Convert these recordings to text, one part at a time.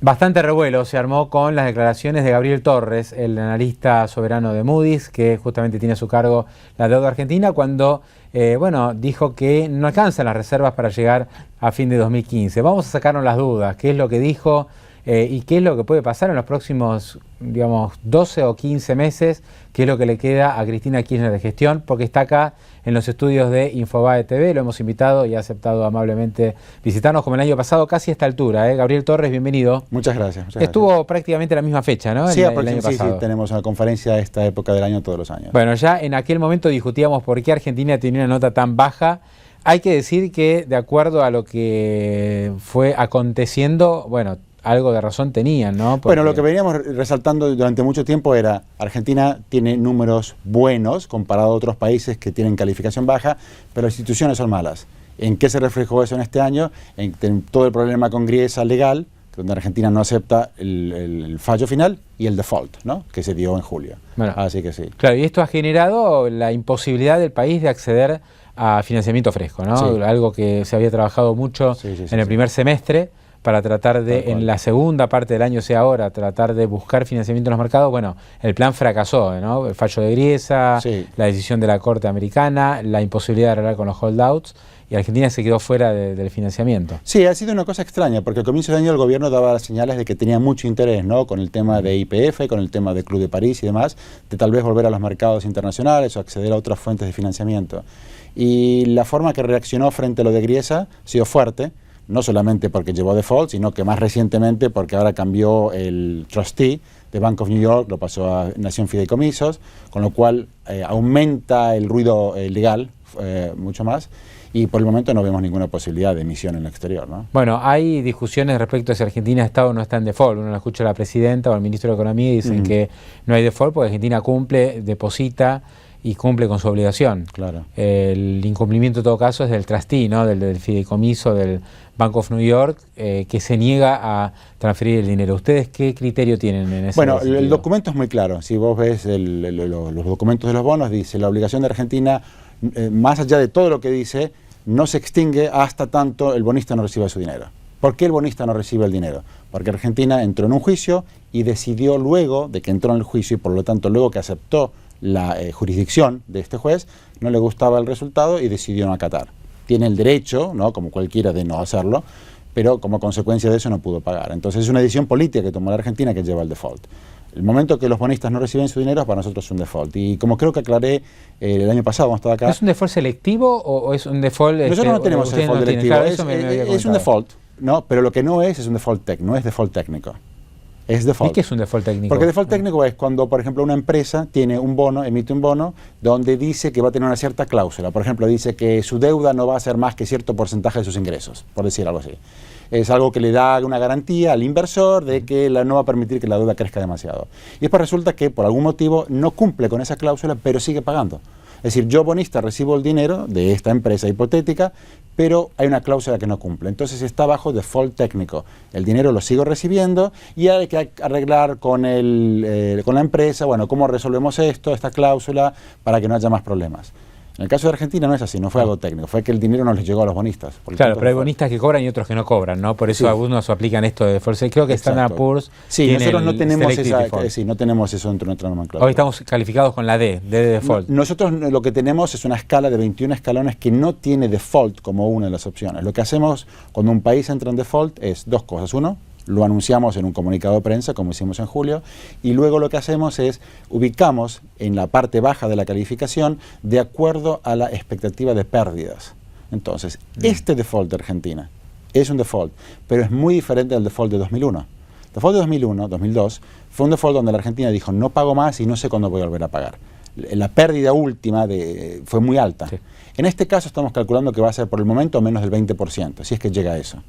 Bastante revuelo se armó con las declaraciones de Gabriel Torres, el analista soberano de Moody's, que justamente tiene a su cargo la deuda argentina, cuando dijo que no alcanzan las reservas para llegar a fin de 2015. Vamos a sacarnos las dudas, qué es lo que dijo y qué es lo que puede pasar en los próximos, 12 o 15 meses, qué es lo que le queda a Cristina Kirchner de gestión, porque está acá en los estudios de Infobae TV, lo hemos invitado y ha aceptado amablemente visitarnos como el año pasado, casi a esta altura. Gabriel Torres, bienvenido. Muchas gracias. Estuvo prácticamente la misma fecha, ¿no? Sí, el año pasado. Sí, tenemos una conferencia a esta época del año todos los años. Bueno, ya en aquel momento discutíamos por qué Argentina tenía una nota tan baja. Hay que decir que, de acuerdo a lo que fue aconteciendo, algo de razón tenían, ¿no? Porque... Bueno, lo que veníamos resaltando durante mucho tiempo era Argentina tiene números buenos comparado a otros países que tienen calificación baja, pero las instituciones son malas. ¿En qué se reflejó eso en este año? En todo el problema con Griesa legal, donde Argentina no acepta el fallo final y el default, ¿no? Que se dio en julio. Bueno, así que sí. Claro, y esto ha generado la imposibilidad del país de acceder a financiamiento fresco, ¿no? Sí. Algo que se había trabajado mucho en el primer semestre, para tratar de, en la segunda parte del año, sea ahora, tratar de buscar financiamiento en los mercados. Bueno, el plan fracasó, ¿no? El fallo de Griesa, la decisión de la Corte Americana, la imposibilidad de arreglar con los holdouts, y Argentina se quedó fuera del financiamiento. Sí, ha sido una cosa extraña, porque al comienzo del año el gobierno daba señales de que tenía mucho interés, ¿no? Con el tema de YPF, con el tema del Club de París y demás, de tal vez volver a los mercados internacionales o acceder a otras fuentes de financiamiento. Y la forma que reaccionó frente a lo de Griesa ha sido fuerte, no solamente porque llevó default, sino que más recientemente porque ahora cambió el trustee de Bank of New York, lo pasó a Nación Fideicomisos, con lo cual aumenta el ruido legal mucho más, y por el momento no vemos ninguna posibilidad de emisión en el exterior, ¿no? Bueno, hay discusiones respecto a si Argentina está o no está en default. Uno lo escucha a la presidenta o al ministro de Economía y dicen que no hay default porque Argentina cumple, deposita y cumple con su obligación. Claro. El incumplimiento en todo caso es del trustee, ¿no? del fideicomiso del Bank of New York, que se niega a transferir el dinero. ¿Ustedes qué criterio tienen en ese sentido? Bueno, el documento es muy claro. Si vos ves los documentos de los bonos, dice la obligación de Argentina, más allá de todo lo que dice, no se extingue hasta tanto el bonista no reciba su dinero. ¿Por qué el bonista no recibe el dinero? Porque Argentina entró en un juicio y decidió luego de que entró en el juicio y por lo tanto luego que aceptó la jurisdicción de este juez, no le gustaba el resultado y decidió no acatar. Tiene el derecho, ¿no? Como cualquiera, de no hacerlo, pero como consecuencia de eso no pudo pagar. Entonces es una decisión política que tomó la Argentina que lleva al default. El momento que los bonistas no reciben su dinero, para nosotros es un default. Y como creo que aclaré el año pasado cuando estaba acá... ¿Es un default selectivo o es un default... Nosotros no tenemos default selectivo, claro, es un default, ¿no? Pero lo que no es un default no es default técnico. Es default. ¿Y qué es un default técnico? Porque default técnico es cuando, por ejemplo, una empresa tiene un bono, emite un bono, donde dice que va a tener una cierta cláusula. Por ejemplo, dice que su deuda no va a ser más que cierto porcentaje de sus ingresos, por decir algo así. Es algo que le da una garantía al inversor de que no va a permitir que la deuda crezca demasiado. Y después resulta que, por algún motivo, no cumple con esa cláusula, pero sigue pagando. Es decir, yo bonista recibo el dinero de esta empresa hipotética, pero hay una cláusula que no cumple. Entonces está bajo default técnico. El dinero lo sigo recibiendo y hay que arreglar con la empresa, bueno, cómo resolvemos esta cláusula para que no haya más problemas. En el caso de Argentina no es así, no fue algo técnico, fue que el dinero no les llegó a los bonistas. Claro, pero hay bonistas que cobran y otros que no cobran, ¿no? Por eso algunos aplican esto de default. Creo que Standard & Poor's tiene nosotros no tenemos eso dentro de nuestra nomenclatura. Hoy estamos calificados con la D de default. Nosotros lo que tenemos es una escala de 21 escalones que no tiene default como una de las opciones. Lo que hacemos cuando un país entra en default es dos cosas. Uno, lo anunciamos en un comunicado de prensa, como hicimos en julio, y luego lo que hacemos es ubicamos en la parte baja de la calificación de acuerdo a la expectativa de pérdidas. Entonces, este default de Argentina es un default, pero es muy diferente del default de 2001. El default de 2001, 2002, fue un default donde la Argentina dijo, no pago más y no sé cuándo voy a volver a pagar. La pérdida última fue muy alta. Sí. En este caso estamos calculando que va a ser por el momento menos del 20%, si es que llega a eso.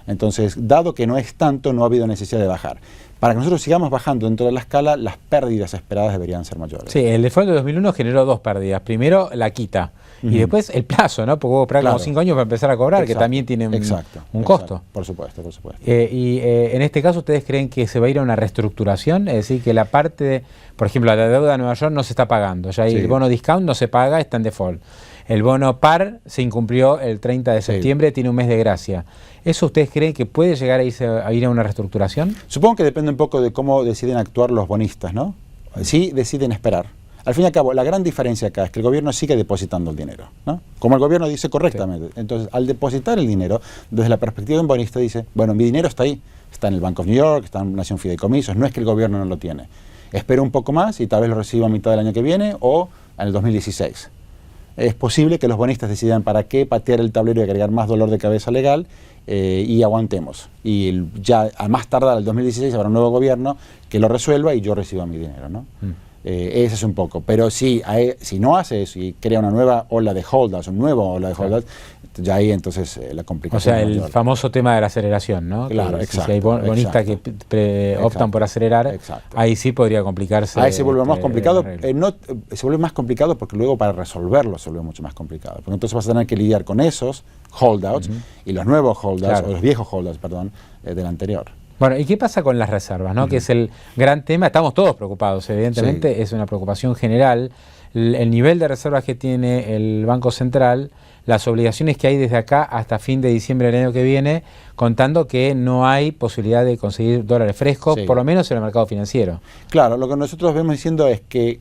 Entonces, dado que no es tanto, no ha habido necesidad de bajar. Para que nosotros sigamos bajando dentro de la escala, las pérdidas esperadas deberían ser mayores. Sí, el default de 2001 generó dos pérdidas. Primero, la quita. Y después el plazo, ¿no? Porque hubo que esperar como 5 años para empezar a cobrar, que también tiene un costo. Por supuesto, por supuesto. En este caso, ¿ustedes creen que se va a ir a una reestructuración? Es decir, que la parte, por ejemplo, la deuda de Nueva York no se está pagando. Ya el bono discount no se paga, está en default. El bono par se incumplió el 30 de septiembre, tiene un mes de gracia. ¿Eso ustedes creen que puede llegar a ir a una reestructuración? Supongo que depende un poco de cómo deciden actuar los bonistas, ¿no? Sí deciden esperar. Al fin y al cabo, la gran diferencia acá es que el gobierno sigue depositando el dinero, ¿no? Como el gobierno dice correctamente. Sí. Entonces, al depositar el dinero, desde la perspectiva de un bonista dice, bueno, mi dinero está ahí, está en el Bank of New York, está en Nación Fideicomisos, no es que el gobierno no lo tiene. Espero un poco más y tal vez lo reciba a mitad del año que viene o en el 2016. Es posible que los bonistas decidan para qué patear el tablero y agregar más dolor de cabeza legal y aguantemos. Y ya a más tardar, el 2016, habrá un nuevo gobierno que lo resuelva y yo reciba mi dinero, ¿no? Ese es un poco. Pero si no hace eso y crea una nueva ola de holdouts, un nuevo ola de holdouts, ya ahí entonces la complicación. O sea, el famoso tema de la aceleración, ¿no? Claro, que, exacto. Si hay bonistas que optan por acelerar, ahí sí podría complicarse. Ahí se vuelve más complicado. Se vuelve más complicado porque luego para resolverlo se vuelve mucho más complicado. Porque entonces vas a tener que lidiar con esos holdouts y los nuevos holdouts, o los viejos holdouts, perdón, del anterior. Bueno, ¿y qué pasa con las reservas, ¿no? Que es el gran tema. Estamos todos preocupados, evidentemente, es una preocupación general. El nivel de reservas que tiene el Banco Central, las obligaciones que hay desde acá hasta fin de diciembre del año que viene, contando que no hay posibilidad de conseguir dólares frescos, por lo menos en el mercado financiero. Claro, lo que nosotros vemos diciendo es que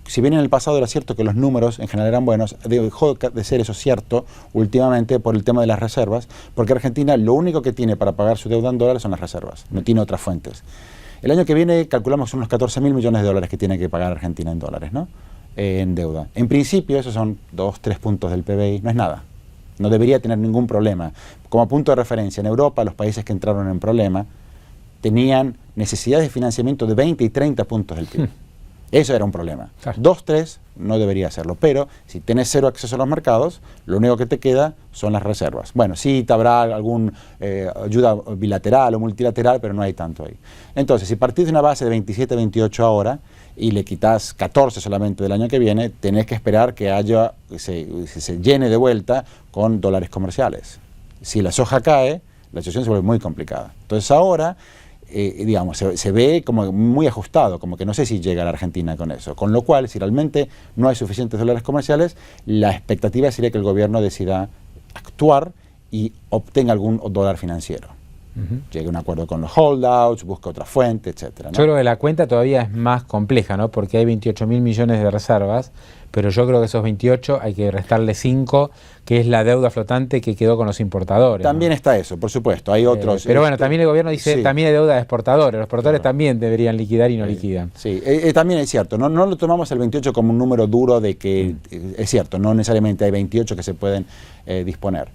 si bien en el pasado era cierto que los números en general eran buenos, dejó de ser eso cierto últimamente por el tema de las reservas, porque Argentina lo único que tiene para pagar su deuda en dólares son las reservas, no tiene otras fuentes. El año que viene calculamos unos 14.000 millones de dólares que tiene que pagar Argentina en dólares, ¿no? En deuda. En principio esos son 2-3 puntos del PBI, no es nada. No debería tener ningún problema. Como punto de referencia, en Europa los países que entraron en problema tenían necesidades de financiamiento de 20 y 30 puntos del PIB. Eso era un problema. 2-3 no debería hacerlo, pero si tienes cero acceso a los mercados, lo único que te queda son las reservas. Bueno, sí te habrá alguna ayuda bilateral o multilateral, pero no hay tanto ahí. Entonces, si partís de una base de 27-28 ahora y le quitas 14 solamente del año que viene, tenés que esperar que se llene de vuelta con dólares comerciales. Si la soja cae, la situación se vuelve muy complicada. Entonces ahora digamos, se ve como muy ajustado, como que no sé si llega a la Argentina con eso. Con lo cual, si realmente no hay suficientes dólares comerciales, la expectativa sería que el gobierno decida actuar y obtenga algún dólar financiero. Llegue a un acuerdo con los holdouts, busque otra fuente, etcétera, ¿no? Yo creo que la cuenta todavía es más compleja, ¿no? Porque hay 28.000 millones de reservas, pero yo creo que esos 28 hay que restarle 5, que es la deuda flotante que quedó con los importadores. También está eso, por supuesto, hay otros. Pero bueno, también el gobierno dice, también hay deuda de exportadores, los exportadores también deberían liquidar y no liquidan. Sí, también es cierto, no lo tomamos el 28 como un número duro de que, es cierto, no necesariamente hay 28 que se pueden disponer.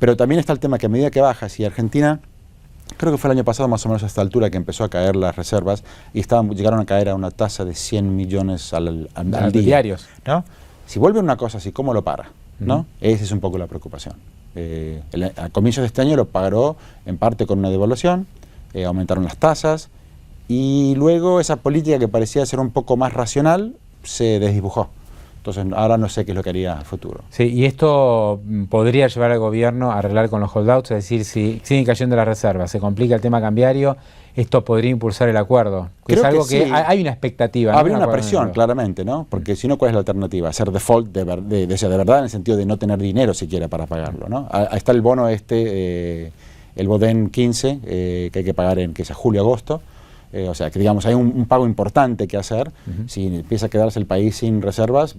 Pero también está el tema que a medida que baja, si Argentina, creo que fue el año pasado más o menos a esta altura que empezó a caer las reservas y llegaron a caer a una tasa de 100 millones al día. Diarios, ¿no? Si vuelve una cosa así, ¿cómo lo para? ¿No? Esa es un poco la preocupación. A comienzos de este año lo paró en parte con una devaluación, aumentaron las tasas y luego esa política que parecía ser un poco más racional se desdibujó. Entonces ahora no sé qué es lo que haría a futuro. Sí, y esto podría llevar al gobierno a arreglar con los holdouts, es decir, si siguen cayendo las reservas, se complica el tema cambiario, esto podría impulsar el acuerdo. Creo es algo que sí. Hay una expectativa. ¿No? Habría una presión, claramente, ¿no? Porque si no, ¿cuál es la alternativa? Hacer default de verdad en el sentido de no tener dinero siquiera para pagarlo, ¿no? Ahí está el bono el Boden 15, que hay que pagar que es a julio-agosto. O sea, que digamos, hay un pago importante que hacer. Si empieza a quedarse el país sin reservas,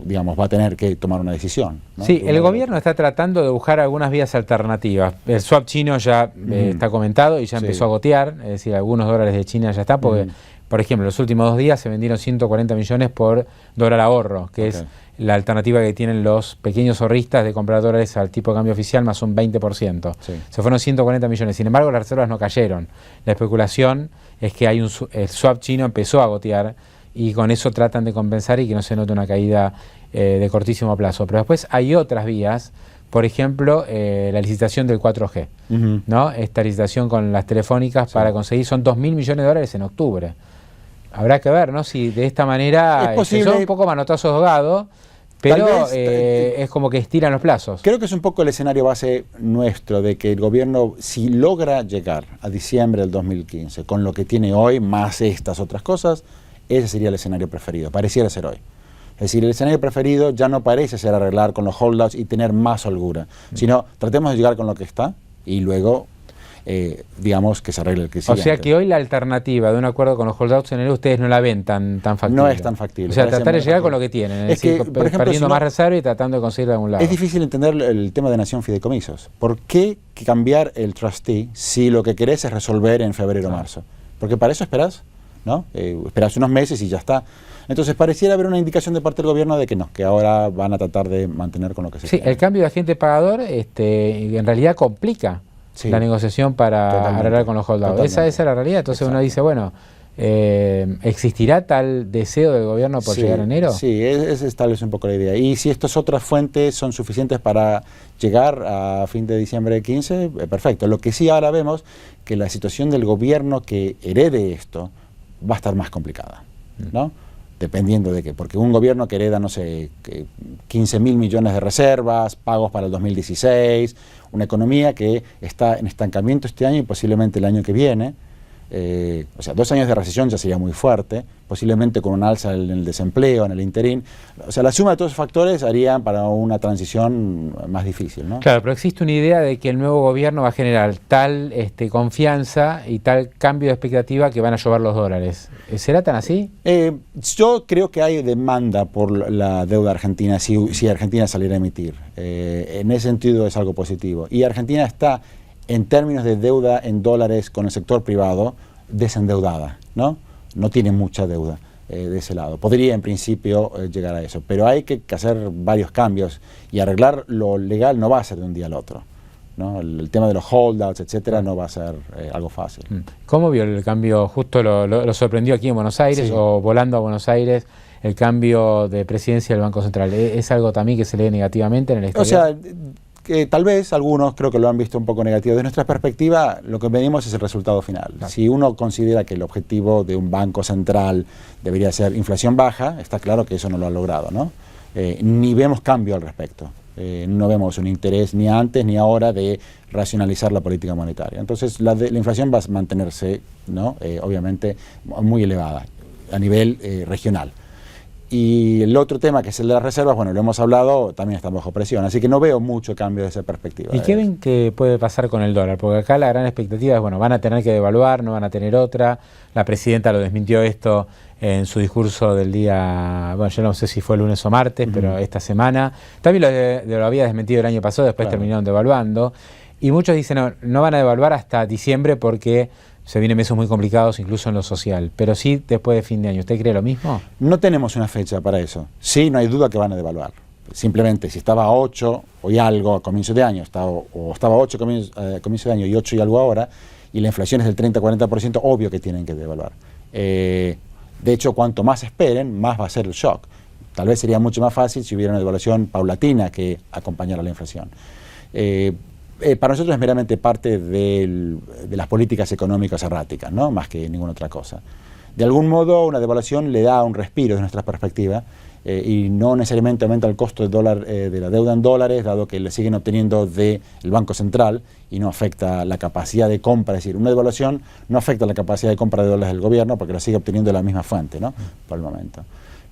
digamos, va a tener que tomar una decisión, ¿no? Sí, el gobierno está tratando de buscar algunas vías alternativas. El swap chino ya está comentado y ya empezó a gotear, es decir, algunos dólares de China ya está, porque, por ejemplo, los últimos 2 días se vendieron 140 millones por dólar ahorro, que es la alternativa que tienen los pequeños ahorristas de comprar dólares al tipo de cambio oficial más un 20%. Se fueron 140 millones, sin embargo las reservas no cayeron. La especulación es que el swap chino empezó a gotear y con eso tratan de compensar y que no se note una caída de cortísimo plazo. Pero después hay otras vías, por ejemplo, la licitación del 4G, ¿no? Esta licitación con las telefónicas para conseguir, son 2.000 millones de dólares en octubre. Habrá que ver, ¿no? Si de esta manera son un poco manotazos ahogados, pero es como que estiran los plazos. Creo que es un poco el escenario base nuestro de que el gobierno, si logra llegar a diciembre del 2015 con lo que tiene hoy, más estas otras cosas, ese sería el escenario preferido, pareciera ser hoy. decir, el escenario preferido ya no parece ser arreglar con los holdouts y tener más holgura, sino tratemos de llegar con lo que está y luego, digamos, que se arregle el que sigue. O sea que hoy la alternativa de un acuerdo con los holdouts en enero ustedes no la ven tan factible. No es tan factible. O sea, tratar de llegar con lo que tienen, es decir, que, por ejemplo, perdiendo si no, más reserva y tratando de conseguir de algún lado. Es difícil entender el tema de nación fideicomisos. ¿Por qué cambiar el trustee si lo que querés es resolver en febrero o marzo? Porque para eso esperás, ¿no? Esperás unos meses y ya está. Entonces pareciera haber una indicación de parte del gobierno de que no, que ahora van a tratar de mantener con lo que se tiene. Sí, el cambio de agente pagador en realidad complica la negociación para arreglar con los holdouts. Esa es la realidad. Entonces uno dice, bueno, ¿existirá tal deseo del gobierno por llegar a enero? Sí, esa es tal vez un poco la idea. Y si estas otras fuentes son suficientes para llegar a fin de diciembre del 15, perfecto. Lo que sí ahora vemos que la situación del gobierno que herede esto va a estar más complicada, ¿no? Dependiendo de qué, porque un gobierno que hereda, no sé, 15.000 millones de reservas, pagos para el 2016, una economía que está en estancamiento este año y posiblemente el año que viene, o sea, 2 años de recesión ya sería muy fuerte, posiblemente con un alza en el desempleo, en el interín. O sea, la suma de todos esos factores harían para una transición más difícil, ¿no? Claro, pero existe una idea de que el nuevo gobierno va a generar tal confianza y tal cambio de expectativa que van a llover los dólares. ¿Será tan así? Yo creo que hay demanda por la deuda argentina si Argentina saliera a emitir. En ese sentido es algo positivo. Y Argentina está, en términos de deuda en dólares con el sector privado, desendeudada, ¿no? No tiene mucha deuda de ese lado. Podría en principio llegar a eso, pero hay que hacer varios cambios y arreglar lo legal no va a ser de un día al otro, ¿no? El tema de los holdouts, etcétera, no va a ser algo fácil. ¿Cómo vio el cambio? Justo lo sorprendió aquí en Buenos Aires, sí, o volando a Buenos Aires, el cambio de presidencia del Banco Central. ¿Es algo también que se lee negativamente en el exterior? O sea, que tal vez algunos creo que lo han visto un poco negativo. De nuestra perspectiva, lo que medimos es el resultado final. Claro. Si uno considera que el objetivo de un banco central debería ser inflación baja, está claro que eso no lo ha logrado, ¿no? Ni vemos cambio al respecto. No vemos un interés ni antes ni ahora de racionalizar la política monetaria. Entonces la inflación va a mantenerse, ¿no? Obviamente muy elevada a nivel regional. Y el otro tema, que es el de las reservas, bueno, lo hemos hablado, también está bajo presión, así que no veo mucho cambio desde esa perspectiva. ¿Y qué ven que puede pasar con el dólar? Porque acá la gran expectativa es, bueno, van a tener que devaluar, no van a tener otra. La presidenta lo desmintió esto en su discurso del día, bueno, yo no sé si fue lunes o martes, pero esta semana. También lo había desmentido el año pasado, después terminaron devaluando. Y muchos dicen, no van a devaluar hasta diciembre porque se vienen meses muy complicados, incluso en lo social, pero sí después de fin de año. ¿Usted cree lo mismo? No tenemos una fecha para eso. Sí, no hay duda que van a devaluar. Simplemente, si estaba a 8 y algo a comienzo de año, o estaba a 8 a comienzo de año y 8 y algo ahora, y la inflación es del 30-40%, obvio que tienen que devaluar. De hecho, cuanto más esperen, más va a ser el shock. Tal vez sería mucho más fácil si hubiera una devaluación paulatina que acompañara la inflación. Para nosotros es meramente parte de las políticas económicas erráticas, ¿no? Más que ninguna otra cosa. De algún modo, una devaluación le da un respiro desde nuestra perspectiva y no necesariamente aumenta el costo del dólar, de la deuda en dólares, dado que le siguen obteniendo del Banco Central y no afecta la capacidad de compra. Es decir, una devaluación no afecta la capacidad de compra de dólares del gobierno porque la sigue obteniendo de la misma fuente, ¿no? Por el momento.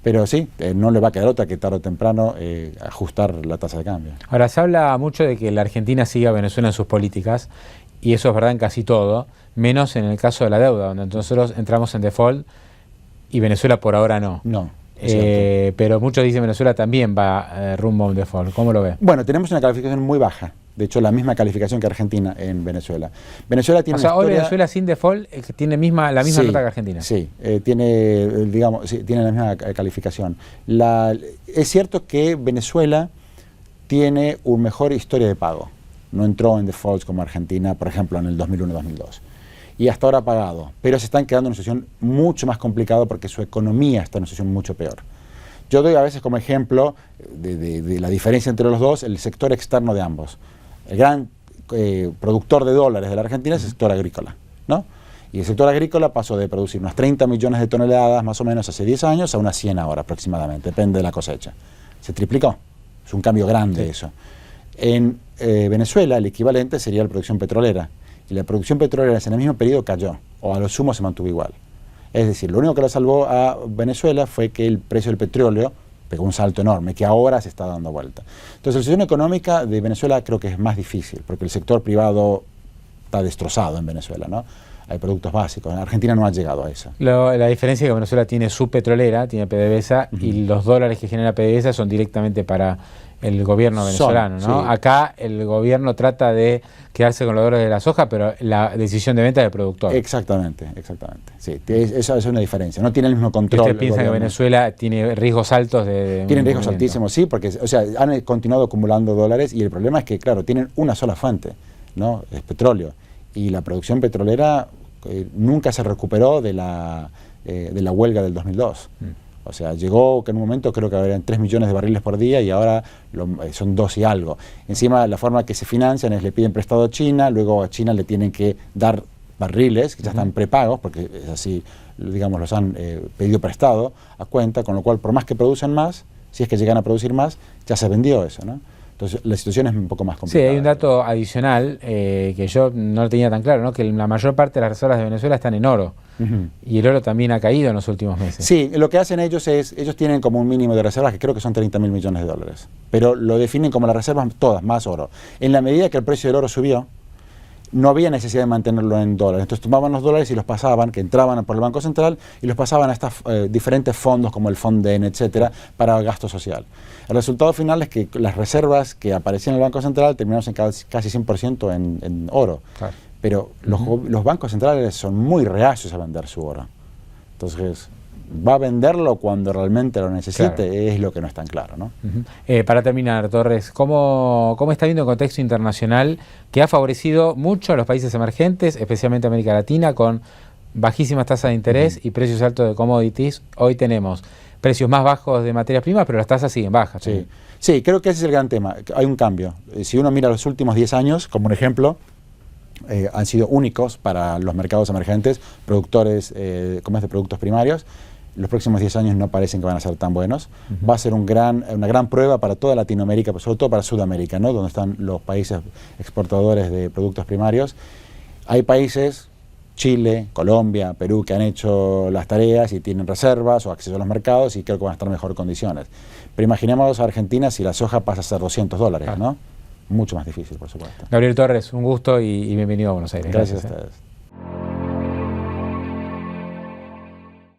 Pero sí, no le va a quedar otra que tarde o temprano ajustar la tasa de cambio. Ahora, se habla mucho de que la Argentina siga a Venezuela en sus políticas, y eso es verdad en casi todo, menos en el caso de la deuda, donde nosotros entramos en default y Venezuela por ahora no. No. Pero muchos dicen que Venezuela también va rumbo a un default. ¿Cómo lo ve? Bueno, tenemos una calificación muy baja. De hecho, la misma calificación que Argentina en Venezuela. Venezuela tiene hoy Venezuela sin default tiene la misma nota que Argentina. Sí, tiene la misma calificación. Es cierto que Venezuela tiene una mejor historia de pago. No entró en defaults como Argentina, por ejemplo, en el 2001-2002. Y hasta ahora ha pagado. Pero se están quedando en una situación mucho más complicada porque su economía está en una situación mucho peor. Yo doy a veces como ejemplo de la diferencia entre los dos el sector externo de ambos. El gran productor de dólares de la Argentina es el sector agrícola, ¿no? Y el sector agrícola pasó de producir unas 30 millones de toneladas más o menos hace 10 años a unas 100 ahora aproximadamente, depende de la cosecha. Se triplicó, es un cambio grande eso. En Venezuela el equivalente sería la producción petrolera, y la producción petrolera en el mismo periodo cayó, o a lo sumo se mantuvo igual. Es decir, lo único que lo salvó a Venezuela fue que el precio del petróleo pegó un salto enorme, que ahora se está dando vuelta. Entonces, la situación económica de Venezuela creo que es más difícil, porque el sector privado está destrozado en Venezuela, ¿no? Hay productos básicos. En Argentina no ha llegado a eso. La diferencia es que Venezuela tiene su petrolera, tiene PDVSA, y los dólares que genera PDVSA son directamente para el gobierno venezolano, ¿no? Sí. Acá el gobierno trata de quedarse con los dólares de la soja, pero la decisión de venta es del productor. Exactamente. Sí, esa es una diferencia. No tiene el mismo control. ¿Usted piensa que Venezuela tiene riesgos altos de Tienen riesgos altísimos, sí, porque han continuado acumulando dólares y el problema es que, claro, tienen una sola fuente, ¿no? Es petróleo. Y la producción petrolera nunca se recuperó de la huelga del 2002. O sea, llegó que en un momento creo que eran 3 millones de barriles por día y ahora son 2 y algo. Encima, la forma que se financian es le piden prestado a China, luego a China le tienen que dar barriles que ya están prepagos, porque es así, digamos, los han pedido prestado a cuenta, con lo cual, por más que producen más, si es que llegan a producir más, ya se vendió eso, ¿no? Entonces, la situación es un poco más complicada. Sí, hay un dato adicional que yo no lo tenía tan claro, ¿no? Que la mayor parte de las reservas de Venezuela están en oro. Y el oro también ha caído en los últimos meses. Sí, lo que hacen ellos tienen como un mínimo de reservas que creo que son 30.000 millones de dólares. Pero lo definen como las reservas todas, más oro. En la medida que el precio del oro subió, no había necesidad de mantenerlo en dólares. Entonces tomaban los dólares y los pasaban, que entraban por el Banco Central, y los pasaban a estos diferentes fondos como el Fonden, etcétera, para gasto social. El resultado final es que las reservas que aparecían en el Banco Central terminaron en casi 100% en oro. Claro. Pero los bancos centrales son muy reacios a vender su oro. Entonces, va a venderlo cuando realmente lo necesite, claro. Es lo que no es tan claro, ¿no? Para terminar, Torres, ¿cómo está viendo el contexto internacional que ha favorecido mucho a los países emergentes, especialmente América Latina, con bajísimas tasas de interés y precios altos de commodities? Hoy tenemos precios más bajos de materias primas, pero las tasas siguen bajas. Sí, creo que ese es el gran tema. Hay un cambio. Si uno mira los últimos 10 años, como un ejemplo, han sido únicos para los mercados emergentes, productores de productos primarios. Los próximos 10 años no parecen que van a ser tan buenos. Va a ser una gran prueba para toda Latinoamérica, pero sobre todo para Sudamérica, ¿no? Donde están los países exportadores de productos primarios. Hay países, Chile, Colombia, Perú, que han hecho las tareas y tienen reservas o acceso a los mercados y creo que van a estar en mejores condiciones. Pero imaginemos a Argentina si la soja pasa a ser $200, ¿no? Mucho más difícil, por supuesto. Gabriel Torres, un gusto y bienvenido a Buenos Aires. Gracias a ustedes.